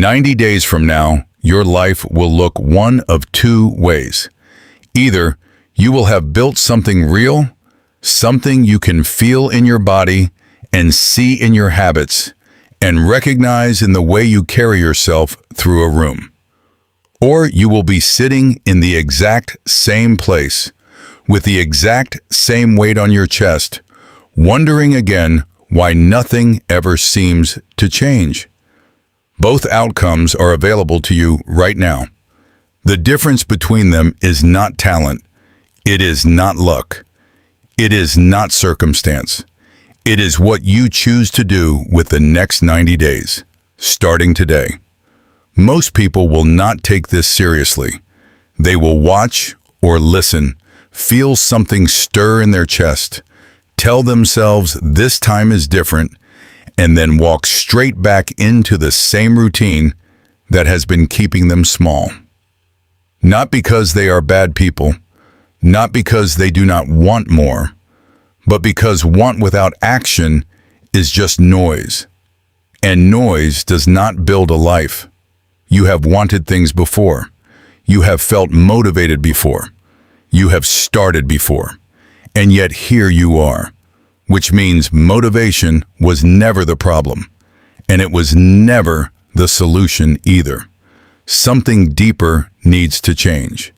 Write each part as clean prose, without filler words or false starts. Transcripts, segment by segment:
90 days from now, your life will look one of two ways. Either you will have built something real, something you can feel in your body and see in your habits and recognize in the way you carry yourself through a room. Or you will be sitting in the exact same place, with the exact same weight on your chest, wondering again why nothing ever seems to change. Both outcomes are available to you right now. The difference between them is not talent. It is not luck. It is not circumstance. It is what you choose to do with the next 90 days, starting today. Most people will not take this seriously. They will watch or listen, feel something stir in their chest, tell themselves this time is different, and then walk straight back into the same routine that has been keeping them small. Not because they are bad people, not because they do not want more, but because want without action is just noise. And noise does not build a life. You have wanted things before. You have felt motivated before. You have started before. And yet here you are, which means motivation was never the problem. And it was never the solution either. Something deeper needs to change.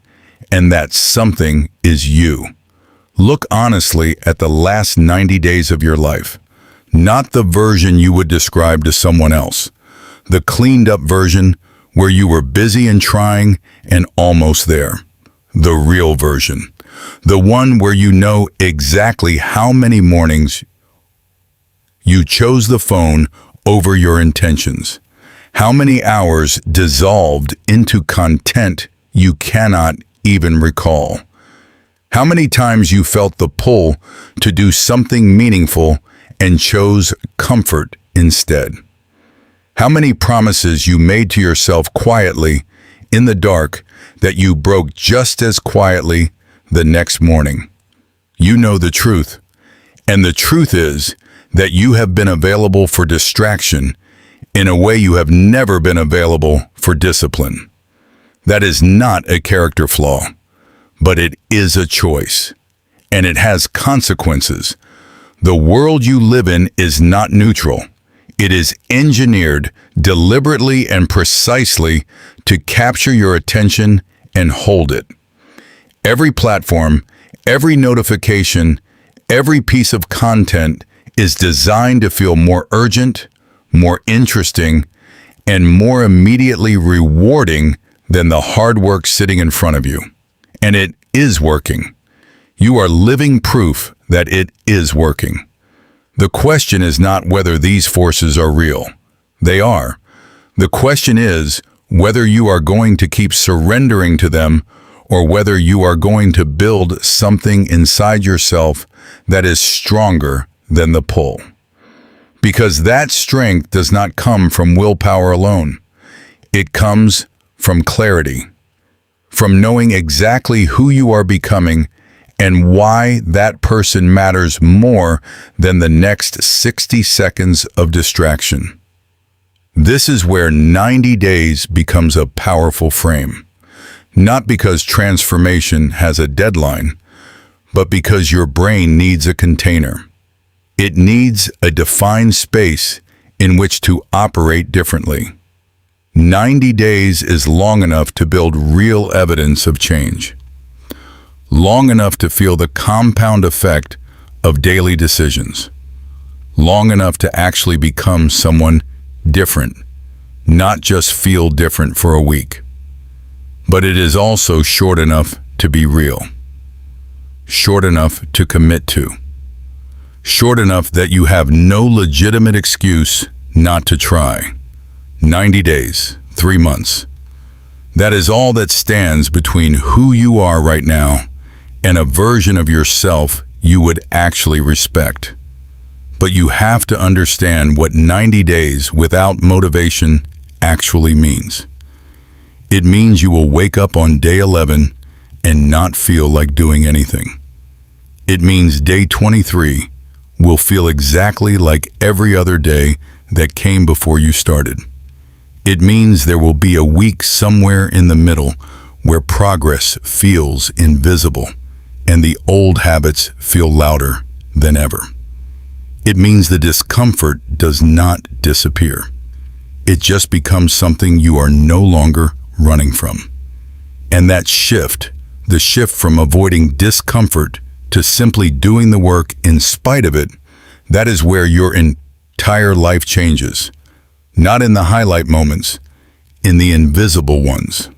And that something is you. Look honestly at the last 90 days of your life. Not the version you would describe to someone else. The cleaned up version where you were busy and trying and almost there. The real version. The one where you know exactly how many mornings you chose the phone over your intentions. How many hours dissolved into content you cannot even recall. How many times you felt the pull to do something meaningful and chose comfort instead. How many promises you made to yourself quietly in the dark that you broke just as quietly the next morning. You know the truth. And the truth is that you have been available for distraction in a way you have never been available for discipline. That is not a character flaw, but it is a choice, and it has consequences. The world you live in is not neutral. It is engineered deliberately and precisely to capture your attention and hold it. Every platform, every notification, every piece of content is designed to feel more urgent, more interesting, and more immediately rewarding than the hard work sitting in front of you. And it is working. You are living proof that it is working. The question is not whether these forces are real. They are. The question is whether you are going to keep surrendering to them or whether you are going to build something inside yourself that is stronger than the pull. Because that strength does not come from willpower alone. It comes from clarity, from knowing exactly who you are becoming and why that person matters more than the next 60 seconds of distraction. This is where 90 days becomes a powerful frame. Not because transformation has a deadline, but because your brain needs a container. It needs a defined space in which to operate differently. 90 days is long enough to build real evidence of change. Long enough to feel the compound effect of daily decisions. Long enough to actually become someone different, not just feel different for a week. But it is also short enough to be real. Short enough to commit to. Short enough that you have no legitimate excuse not to try. 90 days, 3 months. That is all that stands between who you are right now and a version of yourself you would actually respect. But you have to understand what 90 days without motivation actually means. It means you will wake up on day 11 and not feel like doing anything. It means day 23 will feel exactly like every other day that came before you started. It means there will be a week somewhere in the middle where progress feels invisible and the old habits feel louder than ever. It means the discomfort does not disappear. It just becomes something you are no longer running from. And that shift, the shift from avoiding discomfort to simply doing the work in spite of it, that is where your entire life changes. Not in the highlight moments, in the invisible ones.